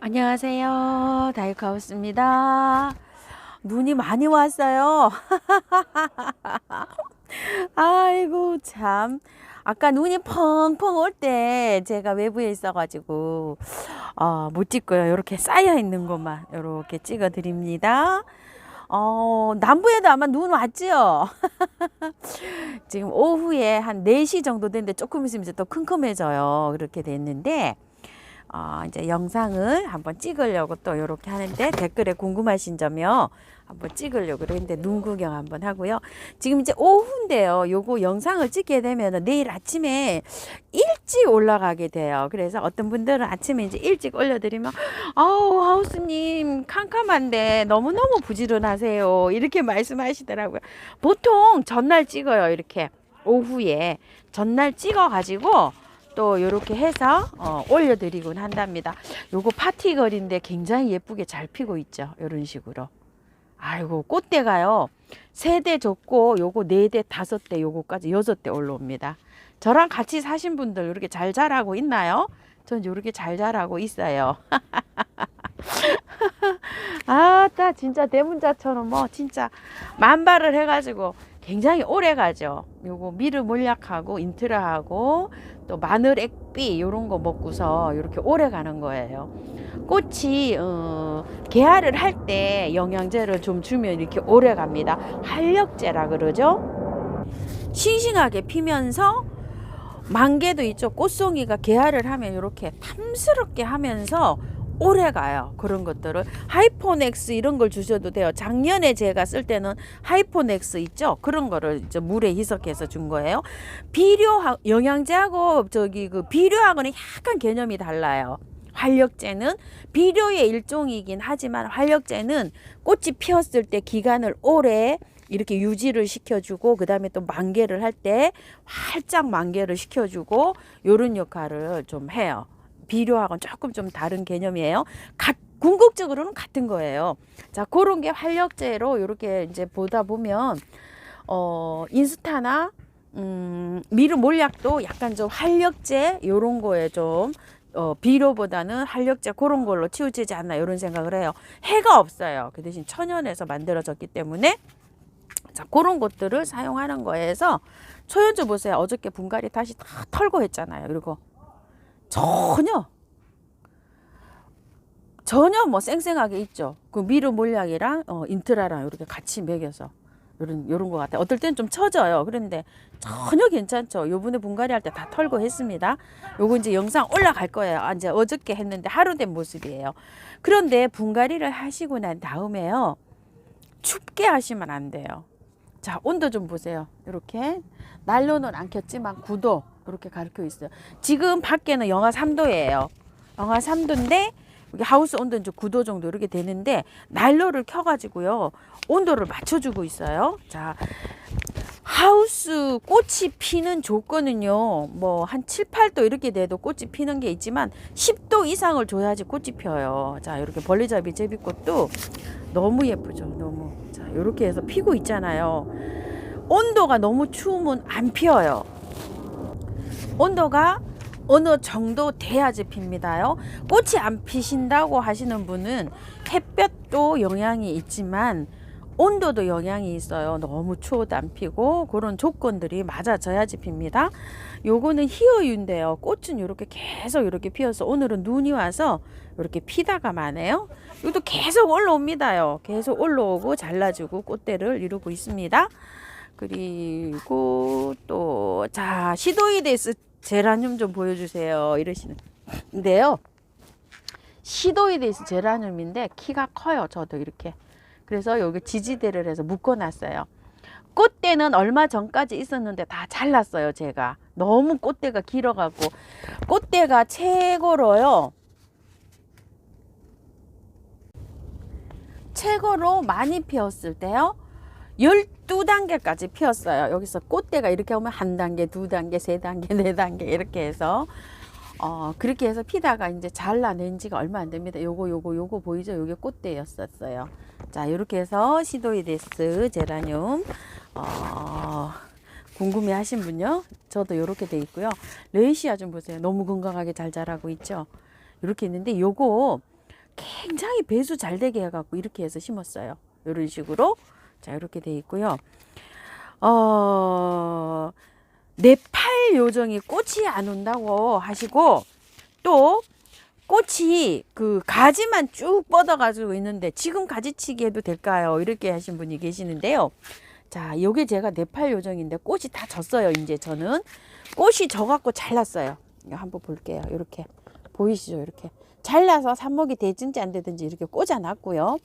안녕하세요. 다이카우스입니다. 눈이 많이 왔어요. 아이고 참. 아까 눈이 펑펑 올 때 제가 외부에 있어가지고 못 찍고요. 이렇게 쌓여 있는 것만 이렇게 찍어 드립니다. 남부에도 아마 눈 왔지요. 지금 오후에 한 4시 정도 됐는데 조금 있으면 이제 또 큼큼해져요. 그렇게 됐는데 이제 영상을 한번 찍으려고 또 이렇게 하는데 댓글에 궁금하신 점이요. 한번 찍으려고 그랬는데 눈 구경 한번 하고요. 지금 이제 오후인데요. 요거 영상을 찍게 되면 내일 아침에 일찍 올라가게 돼요. 그래서 어떤 분들은 아침에 이제 일찍 올려드리면 아우 하우스님 캄캄한데 너무너무 부지런하세요. 이렇게 말씀하시더라고요. 보통 전날 찍어요. 이렇게 오후에 전날 찍어 가지고 또 이렇게 해서 올려드리곤 한답니다. 요거 파티걸인데 굉장히 예쁘게 잘 피고 있죠. 이런 식으로. 아이고 꽃대가요 3대 줬고 요거 4대 5대 요거까지 6대 올라옵니다. 저랑 같이 사신 분들 이렇게 잘 자라고 있나요? 전 이렇게 잘 자라고 있어요. 아따 진짜 대문자처럼 뭐 진짜 만발을 해가지고 굉장히 오래 가죠. 요거 미르 몰약하고 인트라하고 또 마늘 액비 요런 거 먹고서 이렇게 오래 가는 거예요. 꽃이 개화를 할 때 영양제를 좀 주면 이렇게 오래 갑니다. 활력제라 그러죠. 싱싱하게 피면서 만개도 있죠. 꽃송이가 개화를 하면 이렇게 탐스럽게 하면서 오래 가요. 그런 것들을 하이포넥스 이런 걸 주셔도 돼요. 작년에 제가 쓸 때는 하이포넥스 있죠. 그런 거를 이제 물에 희석해서 준 거예요. 비료 영양제하고 저기 그 비료하고는 약간 개념이 달라요. 활력제는 비료의 일종이긴 하지만 활력제는 꽃이 피었을 때 기간을 오래 이렇게 유지를 시켜주고 그 다음에 또 만개를 할 때 활짝 만개를 시켜주고 요런 역할을 좀 해요. 비료하고는 조금 좀 다른 개념이에요. 궁극적으로는 같은 거예요. 자, 그런 게 활력제로 이렇게 이제 보다 보면 인스타나 미르 몰약도 약간 좀 활력제 요런 거에 좀 비료보다는 활력제 그런 걸로 치우치지 않나 이런 생각을 해요. 해가 없어요. 그 대신 천연에서 만들어졌기 때문에 자, 그런 것들을 사용하는 거에서 초연주 보세요. 어저께 분갈이 다시 다 털고 했잖아요. 그리고 전혀 뭐 쌩쌩하게 있죠. 그 미르 몰약이랑 인트라랑 이렇게 같이 먹여서 요런 것 같아요. 어떨 땐 좀 처져요. 그런데 전혀 괜찮죠. 요번에 분갈이 할 때 다 털고 했습니다. 요거 이제 영상 올라갈 거예요. 이제 어저께 했는데 하루 된 모습이에요. 그런데 분갈이를 하시고 난 다음에요. 춥게 하시면 안 돼요. 자, 온도 좀 보세요. 이렇게 난로는 안 켰지만 9도 이렇게 가르쳐 있어요. 지금 밖에는 영하 3도예요. 영하 3도인데 여기 하우스 온도는 이제 9도 정도 이렇게 되는데 난로를 켜가지고요 온도를 맞춰주고 있어요. 자, 하우스 꽃이 피는 조건은요 뭐 한 7, 8도 이렇게 돼도 꽃이 피는 게 있지만 10도 이상을 줘야지 꽃이 펴요. 자, 이렇게 벌레잡이 제비꽃도 너무 예쁘죠. 너무. 자, 이렇게 해서 피고 있잖아요. 온도가 너무 추우면 안 피어요. 온도가 어느 정도 돼야지 핍니다요. 꽃이 안 피신다고 하시는 분은 햇볕도 영향이 있지만 온도도 영향이 있어요. 너무 추워도 안 피고 그런 조건들이 맞아져야지 핍니다. 요거는 희어유인데요. 꽃은 이렇게 계속 이렇게 피어서 오늘은 눈이 와서 이렇게 피다가 마네요. 이것도 계속 올라옵니다요. 계속 올라오고 잘라주고 꽃대를 이루고 있습니다. 그리고 또 자, 시도이데스 제라늄 좀 보여주세요 이러시는데요. 시도이데스 제라늄인데 키가 커요. 저도 이렇게. 그래서 여기 지지대를 해서 묶어놨어요. 꽃대는 얼마 전까지 있었는데 다 잘랐어요. 제가 너무 꽃대가 길어갖고 꽃대가 최고로요. 최고로 많이 피었을 때요. 12단계까지 피었어요. 여기서 꽃대가 이렇게 오면 1단계, 2단계, 3단계, 4단계 이렇게 해서 그렇게 해서 피다가 이제 잘라낸 지가 얼마 안 됩니다. 요거 보이죠? 요게 꽃대였었어요. 자, 이렇게 해서 시도이데스 제라늄 궁금해 하신 분요. 저도 이렇게 돼 있고요. 레이시아 좀 보세요. 너무 건강하게 잘 자라고 있죠. 이렇게 있는데 요거 굉장히 배수 잘 되게 해갖고 이렇게 해서 심었어요. 이런 식으로. 자, 이렇게 돼 있고요. 네팔 요정이 꽃이 안 온다고 하시고, 또 꽃이 그 가지만 쭉 뻗어가지고 있는데 지금 가지치기 해도 될까요? 이렇게 하신 분이 계시는데요. 자, 요게 제가 네팔 요정인데 꽃이 다 졌어요. 이제 저는 꽃이 져갖고 잘랐어요. 이거 한번 볼게요. 이렇게 보이시죠? 이렇게 잘라서 삽목이 되든지 안 되든지 이렇게 꽂아놨고요.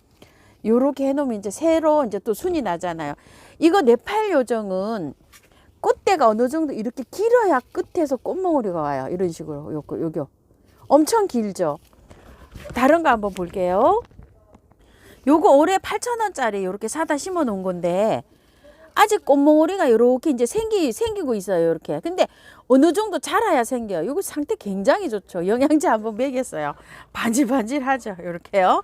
요렇게 해놓으면 이제 새로 이제 또 순이 나잖아요. 이거 네팔 요정은 꽃대가 어느 정도 이렇게 길어야 끝에서 꽃몽우리가 와요. 이런 식으로 요거 엄청 길죠. 다른 거 한번 볼게요. 요거 올해 8,000원짜리 이렇게 사다 심어 놓은 건데 아직 꽃몽오리가 이렇게 이제 생기고 있어요. 이렇게. 근데 어느 정도 자라야 생겨요. 요거 상태 굉장히 좋죠. 영양제 한번 먹였어요. 반질반질하죠. 이렇게요.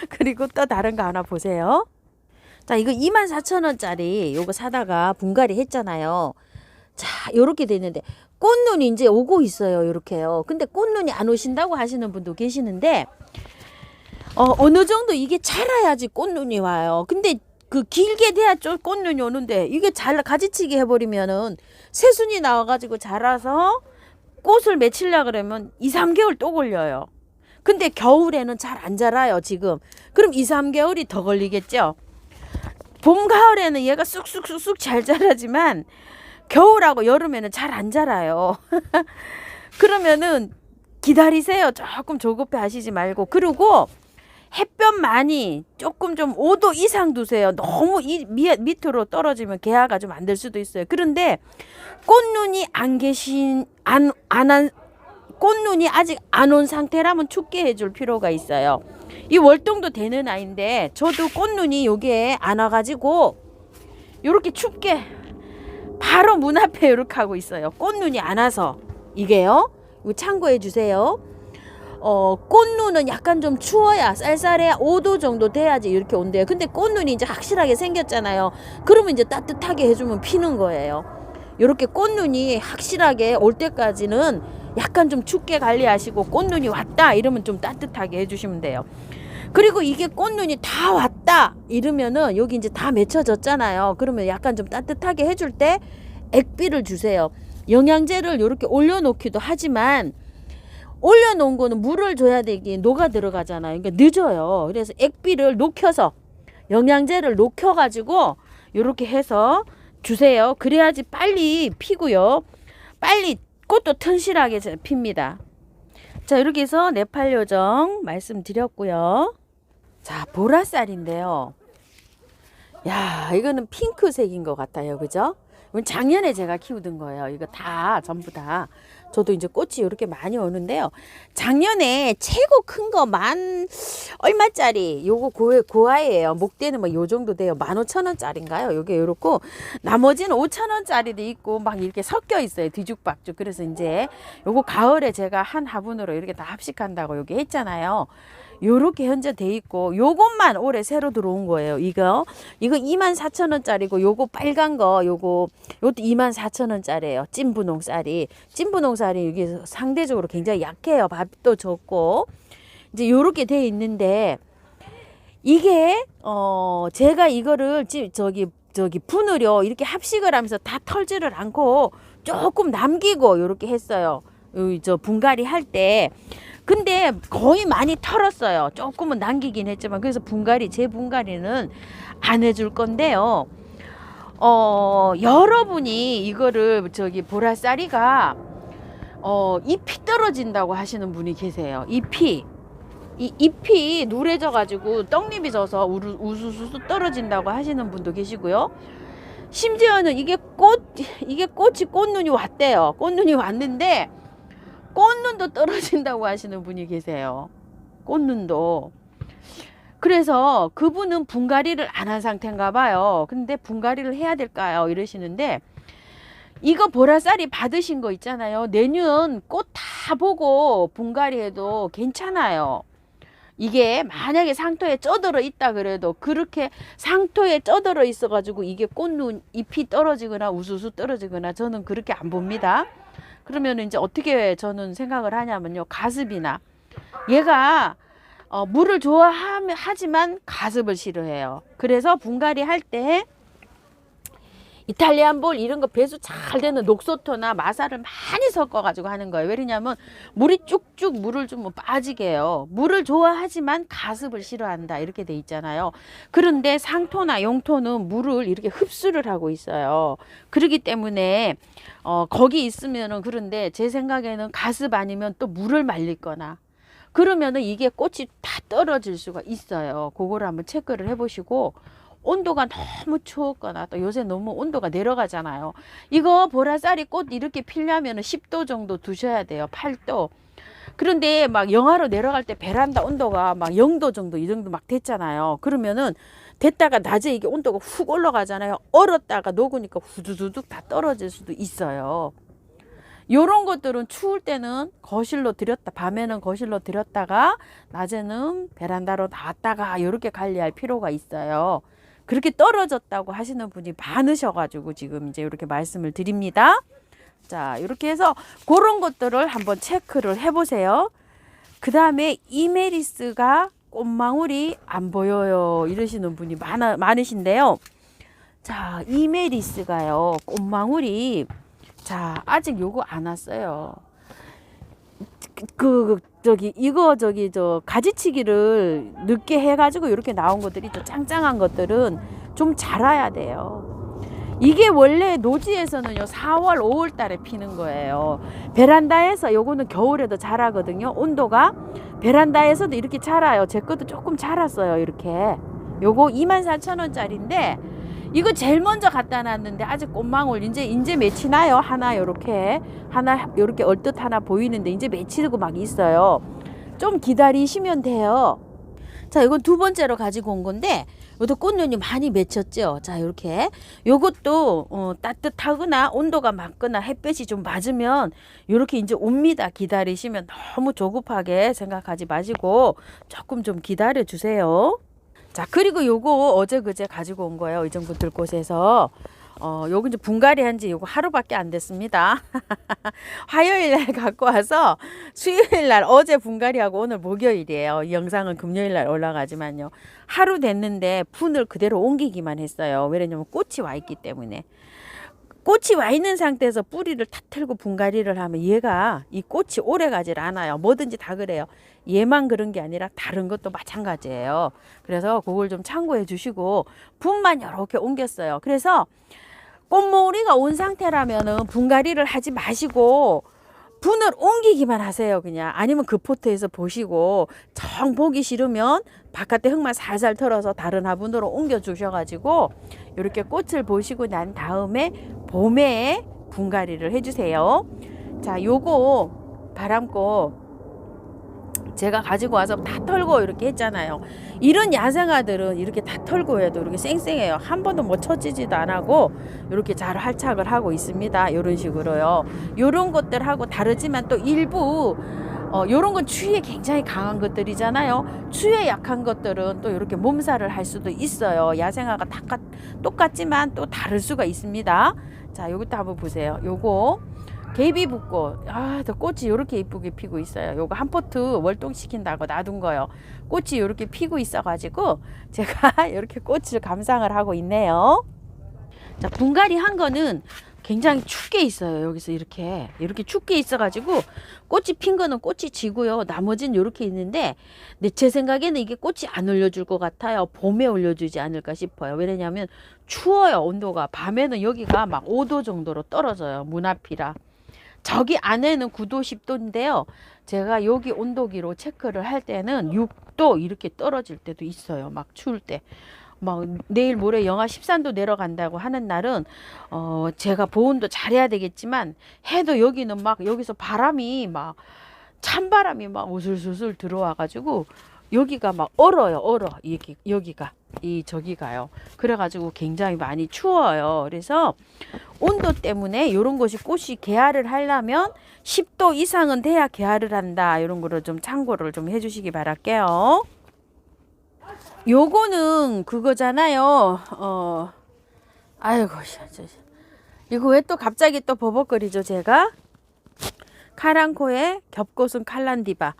그리고 또 다른 거 하나 보세요. 자, 이거 24,000원짜리 요거 사다가 분갈이 했잖아요. 자, 요렇게 돼 있는데 꽃눈이 이제 오고 있어요. 요렇게요. 근데 꽃눈이 안 오신다고 하시는 분도 계시는데 어느 정도 이게 자라야지 꽃눈이 와요. 근데 그 길게 돼야 좀 꽃눈이 오는데 이게 가지치기 해버리면은 새순이 나와가지고 자라서 꽃을 맺히려 그러면 2, 3개월 또 걸려요. 근데 겨울에는 잘 안 자라요, 지금. 그럼 2, 3개월이 더 걸리겠죠. 봄, 가을에는 얘가 쑥쑥쑥쑥 잘 자라지만 겨울하고 여름에는 잘 안 자라요. 그러면은 기다리세요. 조금 조급해 하시지 말고. 그리고 햇볕 많이 조금 좀 5도 이상 두세요. 너무 밑으로 떨어지면 개화가 좀 안 될 수도 있어요. 그런데 꽃눈이 꽃눈이 아직 안 온 상태라면 춥게 해줄 필요가 있어요. 이 월동도 되는 아이인데 저도 꽃눈이 여기에 안 와가지고 이렇게 춥게 바로 문 앞에 이렇게 하고 있어요. 꽃눈이 안 와서. 이게요. 이거 참고해 주세요. 꽃눈은 약간 좀 추워야 쌀쌀해야 5도 정도 돼야지 이렇게 온대요. 근데 꽃눈이 이제 확실하게 생겼잖아요. 그러면 이제 따뜻하게 해주면 피는 거예요. 이렇게 꽃눈이 확실하게 올 때까지는 약간 좀 춥게 관리하시고 꽃눈이 왔다 이러면 좀 따뜻하게 해주시면 돼요. 그리고 이게 꽃눈이 다 왔다 이러면은 여기 이제 다 맺혀졌잖아요. 그러면 약간 좀 따뜻하게 해줄 때 액비를 주세요. 영양제를 이렇게 올려놓기도 하지만 올려놓은 거는 물을 줘야 되기 녹아 들어가잖아요. 그러니까 늦어요. 그래서 액비를 녹여서 영양제를 녹여가지고 이렇게 해서 주세요. 그래야지 빨리 피고요. 빨리 꽃도 튼실하게 핍니다. 자, 이렇게 해서 네팔 요정 말씀드렸고요. 자, 보라쌀인데요. 야, 이거는 핑크색인 것 같아요. 그죠? 이건 작년에 제가 키우던 거예요. 이거 다 전부 다. 저도 이제 꽃이 이렇게 많이 오는데요. 작년에 최고 큰 거 얼마짜리 요거 고아예요. 목대는 뭐 요 정도 돼요. 15,000원짜리인가요? 요게 요렇고 나머지는 5,000원짜리도 있고 막 이렇게 섞여 있어요. 뒤죽박죽. 그래서 이제 요거 가을에 제가 한 화분으로 이렇게 다 합식한다고 여기 했잖아요. 요렇게 현재 돼 있고 요것만 올해 새로 들어온 거예요. 이거 24,000원짜리고 요거 빨간 거 요것도 24,000원짜리예요. 찐분홍쌀이 이게 상대적으로 굉장히 약해요. 밥도 적고 이제 요렇게 돼 있는데 이게 제가 이거를 저기 분으로 이렇게 합식을 하면서 다 털지를 않고 조금 남기고 요렇게 했어요. 저 분갈이 할 때. 근데 거의 많이 털었어요. 조금은 남기긴 했지만 그래서 제 분갈이는 안 해줄 건데요. 여러분이 이거를 보라쌀이가 잎이 떨어진다고 하시는 분이 계세요. 잎이 누래져 가지고 떡잎이 져서 우수수 떨어진다고 하시는 분도 계시고요. 심지어는 이게 꽃이 꽃눈이 왔대요. 꽃눈이 왔는데 꽃눈도 떨어진다고 하시는 분이 계세요. 꽃눈도. 그래서 그분은 분갈이를 안 한 상태인가 봐요. 근데 분갈이를 해야 될까요? 이러시는데 이거 보라쌀이 받으신 거 있잖아요. 내년 꽃 다 보고 분갈이해도 괜찮아요. 이게 만약에 상토에 쪄들어 있다 그래도 그렇게 상토에 쪄들어 있어 가지고 이게 꽃눈 잎이 떨어지거나 우수수 떨어지거나 저는 그렇게 안 봅니다. 그러면 이제 어떻게 저는 생각을 하냐면요. 가습이나 얘가 물을 좋아하지만 가습을 싫어해요. 그래서 분갈이 할 때 이탈리안 볼 이런 거 배수 잘 되는 녹소토나 마사를 많이 섞어 가지고 하는 거예요. 왜냐면 물이 쭉쭉 물을 좀 빠지게 해요. 물을 좋아하지만 가습을 싫어한다 이렇게 돼 있잖아요. 그런데 상토나 용토는 물을 이렇게 흡수를 하고 있어요. 그렇기 때문에 거기 있으면은, 그런데 제 생각에는 가습 아니면 또 물을 말릴 거나 그러면은 이게 꽃이 다 떨어질 수가 있어요. 그거를 한번 체크를 해 보시고, 온도가 너무 추웠거나 또 요새 너무 온도가 내려가잖아요. 이거 보라쌀이 꽃 이렇게 피려면 10도 정도 두셔야 돼요. 8도. 그런데 막 영하로 내려갈 때 베란다 온도가 막 0도 정도 이 정도 막 됐잖아요. 그러면은 됐다가 낮에 이게 온도가 훅 올라가잖아요. 얼었다가 녹으니까 후두두둑 다 떨어질 수도 있어요. 요런 것들은 추울 때는 거실로 들였다, 밤에는 거실로 들였다가 낮에는 베란다로 나왔다가 이렇게 관리할 필요가 있어요. 그렇게 떨어졌다고 하시는 분이 많으셔가지고 지금 이제 이렇게 말씀을 드립니다. 자, 이렇게 해서 그런 것들을 한번 체크를 해보세요. 그 다음에 이메리스가 꽃망울이 안 보여요 이러시는 분이 많으신데요. 자, 이메리스가요, 꽃망울이, 자, 아직 요거 안 왔어요. 저 가지치기를 늦게 해가지고 이렇게 나온 것들이, 또 짱짱한 것들은 좀 자라야 돼요. 이게 원래 노지에서는요 4월 5월 달에 피는 거예요. 베란다에서 요거는 겨울에도 자라거든요. 온도가 베란다에서도 이렇게 자라요. 제 것도 조금 자랐어요. 이렇게 요거 24,000원짜리인데 이거 제일 먼저 갖다 놨는데 아직 꽃망울 이제 맺히나요? 하나 요렇게 얼뜻 하나 보이는데 이제 맺히고 막 있어요. 좀 기다리시면 돼요. 자, 이건 두 번째로 가지고 온 건데 이것도 꽃눈이 많이 맺혔죠. 자, 이렇게 요것도 따뜻하거나 온도가 맞거나 햇볕이 좀 맞으면 이렇게 이제 옵니다. 기다리시면 너무 조급하게 생각하지 마시고 조금 좀 기다려 주세요. 자, 그리고 요거 어제 그제 가지고 온 거예요. 의정부 들꽃에서. 요거 이제 분갈이 한지 요거 하루밖에 안 됐습니다. 화요일 날 갖고 와서 수요일 날, 어제 분갈이하고 오늘 목요일이에요. 이 영상은 금요일 날 올라가지만요. 하루 됐는데 분을 그대로 옮기기만 했어요. 왜냐면 꽃이 와 있기 때문에. 꽃이 와 있는 상태에서 뿌리를 다 틀고 분갈이를 하면 얘가, 이 꽃이 오래 가질 않아요. 뭐든지 다 그래요. 얘만 그런 게 아니라 다른 것도 마찬가지예요. 그래서 그걸 좀 참고해 주시고 분만 이렇게 옮겼어요. 그래서 꽃모리가 온 상태라면은 분갈이를 하지 마시고 분을 옮기기만 하세요. 그냥. 아니면 그 포트에서 보시고 정 보기 싫으면 바깥에 흙만 살살 털어서 다른 화분으로 옮겨 주셔가지고 이렇게 꽃을 보시고 난 다음에 봄에 분갈이를 해주세요. 자, 요거 바람꽃 제가 가지고 와서 다 털고 이렇게 했잖아요. 이런 야생화들은 이렇게 다 털고 해도 이렇게 쌩쌩해요. 한 번도 뭐 처지지도 안 하고 이렇게 잘 활착을 하고 있습니다. 이런 식으로요. 이런 것들하고 다르지만 또 일부 요런 건 추위에 굉장히 강한 것들이잖아요. 추위에 약한 것들은 또 이렇게 몸살을 할 수도 있어요. 야생화가 똑같지만 또 다를 수가 있습니다. 자, 요것도 한번 보세요. 요거 개비붓꽃, 또 꽃이 이렇게 이쁘게 피고 있어요. 요거 한 포트 월동시킨다고 놔둔 거요. 꽃이 이렇게 피고 있어가지고 제가 이렇게 꽃을 감상을 하고 있네요. 자, 분갈이 한 거는 굉장히 춥게 있어요. 여기서 이렇게 춥게 있어가지고 꽃이 핀 거는 꽃이 지고요. 나머지는 이렇게 있는데, 근데 제 생각에는 이게 꽃이 안 올려줄 것 같아요. 봄에 올려주지 않을까 싶어요. 왜냐면 추워요. 온도가 밤에는 여기가 막 5도 정도로 떨어져요. 문 앞이라. 저기 안에는 9도 10도인데요. 제가 여기 온도기로 체크를 할 때는 6도 이렇게 떨어질 때도 있어요. 막 추울 때. 막 내일 모레 영하 13도 내려간다고 하는 날은 제가 보온도 잘해야 되겠지만 해도 여기는 막 여기서 바람이 막 찬바람이 막 우슬수슬 들어와 가지고 여기가 막 얼어요. 여기가 저기가요. 그래가지고 굉장히 많이 추워요. 그래서 온도 때문에 이런 것이 꽃이 개화를 하려면 10도 이상은 돼야 개화를 한다. 이런 거를 좀 참고를 좀 해주시기 바랄게요. 요거는 그거잖아요. 아이고, 이거 왜 또 갑자기 또 버벅거리죠, 제가? 카랑코의 겹꽃은 칼란디바.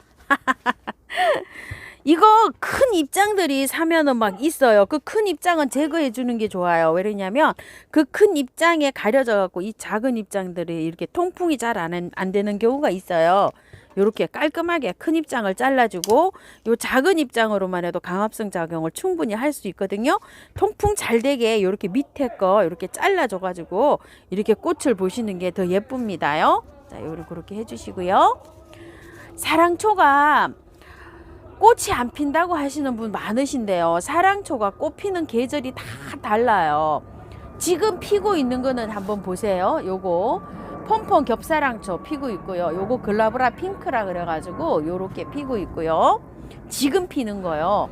이거 큰 입장들이 사면은 막 있어요. 그 큰 입장은 제거해 주는 게 좋아요. 왜냐면 그 큰 입장에 가려져 갖고 이 작은 입장들이 이렇게 통풍이 잘 안 되는 경우가 있어요. 요렇게 깔끔하게 큰 입장을 잘라주고 요 작은 입장으로만 해도 강압성 작용을 충분히 할 수 있거든요. 통풍 잘 되게 요렇게 밑에 거 이렇게 잘라줘 가지고 이렇게 꽃을 보시는 게 더 예쁩니다요. 자, 요렇게 그렇게 해주시고요. 사랑초가 꽃이 안 핀다고 하시는 분 많으신데요. 사랑초가 꽃 피는 계절이 다 달라요. 지금 피고 있는 거는 한번 보세요. 요거 폼폼 겹사랑초 피고 있고요. 요거 글라브라 핑크라 그래가지고 요렇게 피고 있고요. 지금 피는 거요.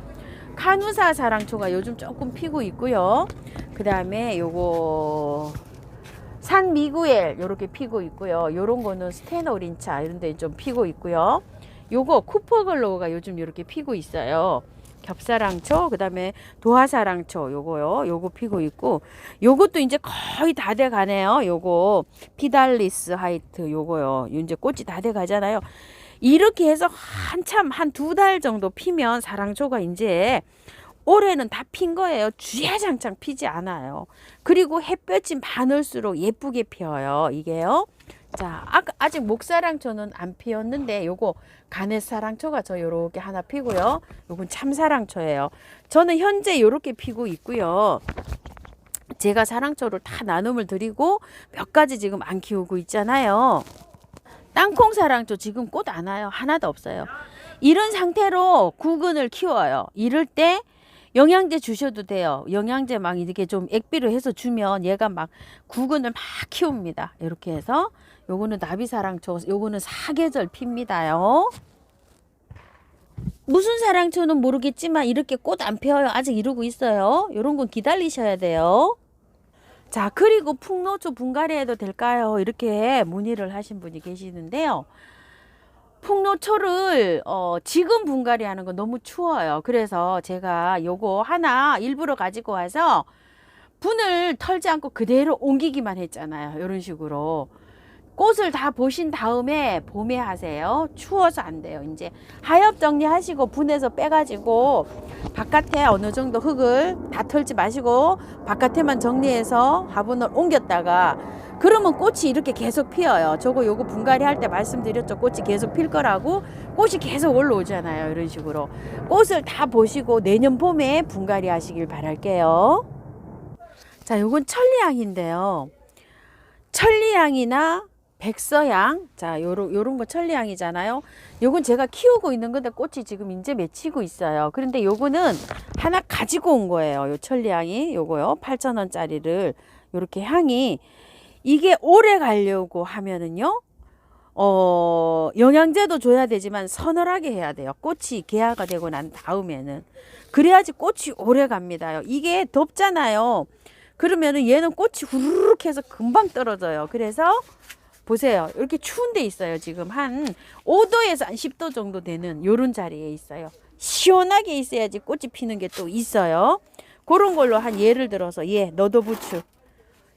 카누사 사랑초가 요즘 조금 피고 있고요. 그 다음에 요거 산미구엘 요렇게 피고 있고요. 요런 거는 스테노린차 이런 데 좀 피고 있고요. 요거 쿠퍼글로우가 요즘 이렇게 피고 있어요. 겹사랑초, 그 다음에 도화사랑초 요거요. 요거 피고 있고, 요것도 이제 거의 다 돼 가네요. 요거 피달리스 하이트 요거요. 이제 꽃이 다 돼 가잖아요. 이렇게 해서 한참 한 2달 정도 피면 사랑초가 이제 올해는 다 핀 거예요. 주야장창 피지 않아요. 그리고 햇볕이 많을수록 예쁘게 피어요. 이게요. 자, 아직 목사랑초는 안 피었는데 요거 가넷사랑초가 저 요렇게 하나 피고요. 요건 참사랑초예요. 저는 현재 요렇게 피고 있고요. 제가 사랑초를 다 나눔을 드리고 몇 가지 지금 안 키우고 있잖아요. 땅콩 사랑초 지금 꽃 안 와요. 하나도 없어요. 이런 상태로 구근을 키워요. 이럴 때 영양제 주셔도 돼요. 영양제 막 이렇게 좀 액비로 해서 주면 얘가 막 구근을 막 키웁니다. 이렇게 해서 요거는 나비사랑초, 요거는 사계절 핍니다요. 무슨 사랑초는 모르겠지만 이렇게 꽃 안 펴요. 아직 이러고 있어요. 요런 건 기다리셔야 돼요. 자, 그리고 풍노초 분갈이 해도 될까요? 이렇게 문의를 하신 분이 계시는데요. 풍노초를 지금 분갈이 하는 건 너무 추워요. 그래서 제가 요거 하나 일부러 가지고 와서 분을 털지 않고 그대로 옮기기만 했잖아요. 이런 식으로 꽃을 다 보신 다음에 봄에 하세요. 추워서 안 돼요. 이제 하엽 정리하시고 분에서 빼가지고 바깥에 어느 정도 흙을 다 털지 마시고 바깥에만 정리해서 화분을 옮겼다가 그러면 꽃이 이렇게 계속 피어요. 저거 요거 분갈이 할 때 말씀드렸죠. 꽃이 계속 필 거라고. 꽃이 계속 올라오잖아요. 이런 식으로 꽃을 다 보시고 내년 봄에 분갈이 하시길 바랄게요. 자, 요건 천리향인데요. 천리향이나 백서향, 자, 요런 거 천리향이잖아요. 요건 제가 키우고 있는 건데 꽃이 지금 이제 맺히고 있어요. 그런데 요거는 하나 가지고 온 거예요. 요 천리향이 요거요. 8,000원짜리를 요렇게 향이 이게 오래 가려고 하면은요. 영양제도 줘야 되지만 서늘하게 해야 돼요. 꽃이 개화가 되고 난 다음에는. 그래야지 꽃이 오래 갑니다요. 이게 덥잖아요. 그러면은 얘는 꽃이 후루룩 해서 금방 떨어져요. 그래서 보세요. 이렇게 추운 데 있어요. 지금 한 5도에서 한 10도 정도 되는 요런 자리에 있어요. 시원하게 있어야지 꽃이 피는 게 또 있어요. 그런 걸로 한 예를 들어서 너도부추.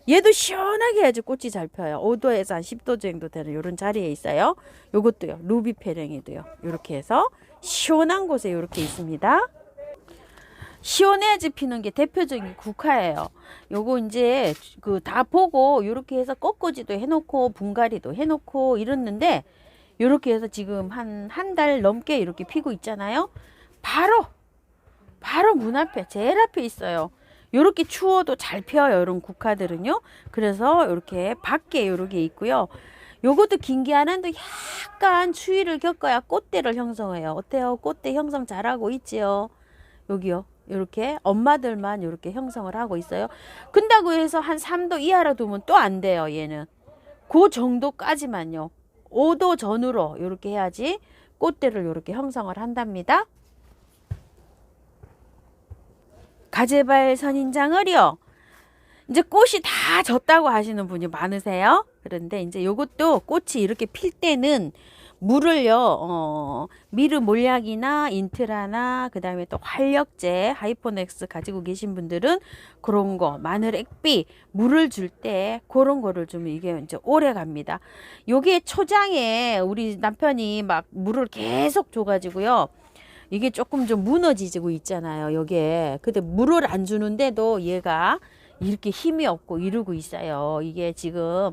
얘도 시원하게 해야지 꽃이 잘 펴요. 5도에서 한 10도 정도 되는 요런 자리에 있어요. 요것도요. 루비페랭이도요. 요렇게 해서 시원한 곳에 요렇게 있습니다. 시원해야지 피는 게 대표적인 국화예요. 요거 이제 그 다 보고 요렇게 해서 꺾어지도 해놓고 분갈이도 해놓고 이랬는데 요렇게 해서 지금 한 달 넘게 이렇게 피고 있잖아요. 바로 문 앞에 제일 앞에 있어요. 요렇게 추워도 잘 펴요. 이런 국화들은요. 그래서 요렇게 밖에 요렇게 있고요. 요것도 긴기안한도 약간 추위를 겪어야 꽃대를 형성해요. 어때요? 꽃대 형성 잘하고 있지요. 여기요. 이렇게 엄마들만 이렇게 형성을 하고 있어요. 근다고 해서 한 3도 이하로 두면 또 안 돼요. 얘는 그 정도까지만요. 5도 전후로 이렇게 해야지 꽃대를 이렇게 형성을 한답니다. 가재발 선인장을요. 이제 꽃이 다 졌다고 하시는 분이 많으세요. 그런데 이제 요것도 꽃이 이렇게 필 때는 물을요, 미르 몰약이나 인트라나 그다음에 또 활력제, 하이포넥스 가지고 계신 분들은 그런 거, 마늘 액비, 물을 줄 때 그런 거를 좀 이게 이제 오래 갑니다. 요게 초장에 우리 남편이 막 물을 계속 줘가지고요. 이게 조금 좀 무너지고 있잖아요. 여기에. 근데 물을 안 주는데도 얘가 이렇게 힘이 없고 이러고 있어요. 이게 지금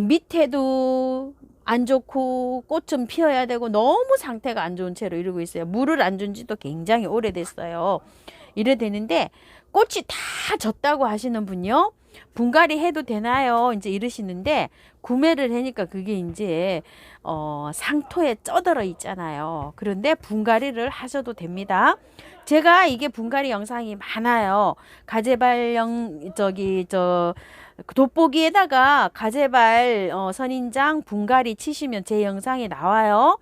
밑에도 안 좋고 꽃은 피어야 되고 너무 상태가 안 좋은 채로 이러고 있어요. 물을 안 준 지도 굉장히 오래됐어요. 이래 되는데 꽃이 다 졌다고 하시는 분요. 분갈이 해도 되나요? 이제 이러시는데 구매를 하니까 그게 이제 상토에 쪄들어 있잖아요. 그런데 분갈이를 하셔도 됩니다. 제가 이게 분갈이 영상이 많아요. 가재발령 돋보기에다가 가재발 선인장 분갈이 치시면 제 영상이 나와요.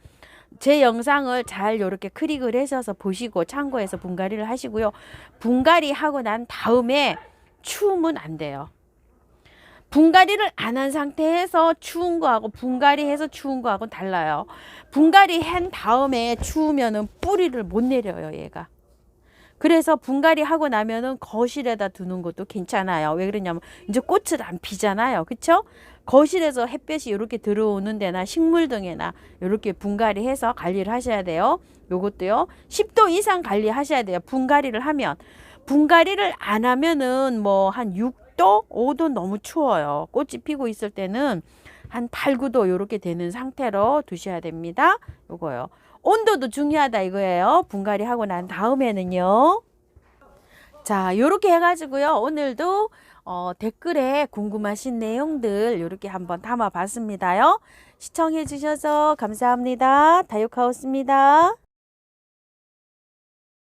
제 영상을 잘 이렇게 클릭을 하셔서 보시고 참고해서 분갈이를 하시고요. 분갈이 하고 난 다음에 추우면 안 돼요. 분갈이를 안 한 상태에서 추운 거하고 분갈이해서 추운 거하고 달라요. 분갈이 한 다음에 추우면은 뿌리를 못 내려요, 얘가. 그래서 분갈이 하고 나면은 거실에다 두는 것도 괜찮아요. 왜 그러냐면 이제 꽃을 안 피잖아요. 그쵸? 거실에서 햇볕이 이렇게 들어오는 데나 식물 등에나 이렇게 분갈이 해서 관리를 하셔야 돼요. 요것도요. 10도 이상 관리하셔야 돼요. 분갈이를 하면. 분갈이를 안 하면은 뭐 한 6도, 5도 너무 추워요. 꽃이 피고 있을 때는 한 8, 9도 이렇게 되는 상태로 두셔야 됩니다. 요거요. 온도도 중요하다 이거예요. 분갈이 하고 난 다음에는요. 자, 요렇게 해가지고요. 오늘도 댓글에 궁금하신 내용들 요렇게 한번 담아 봤습니다요. 시청해 주셔서 감사합니다. 다육하우스입니다.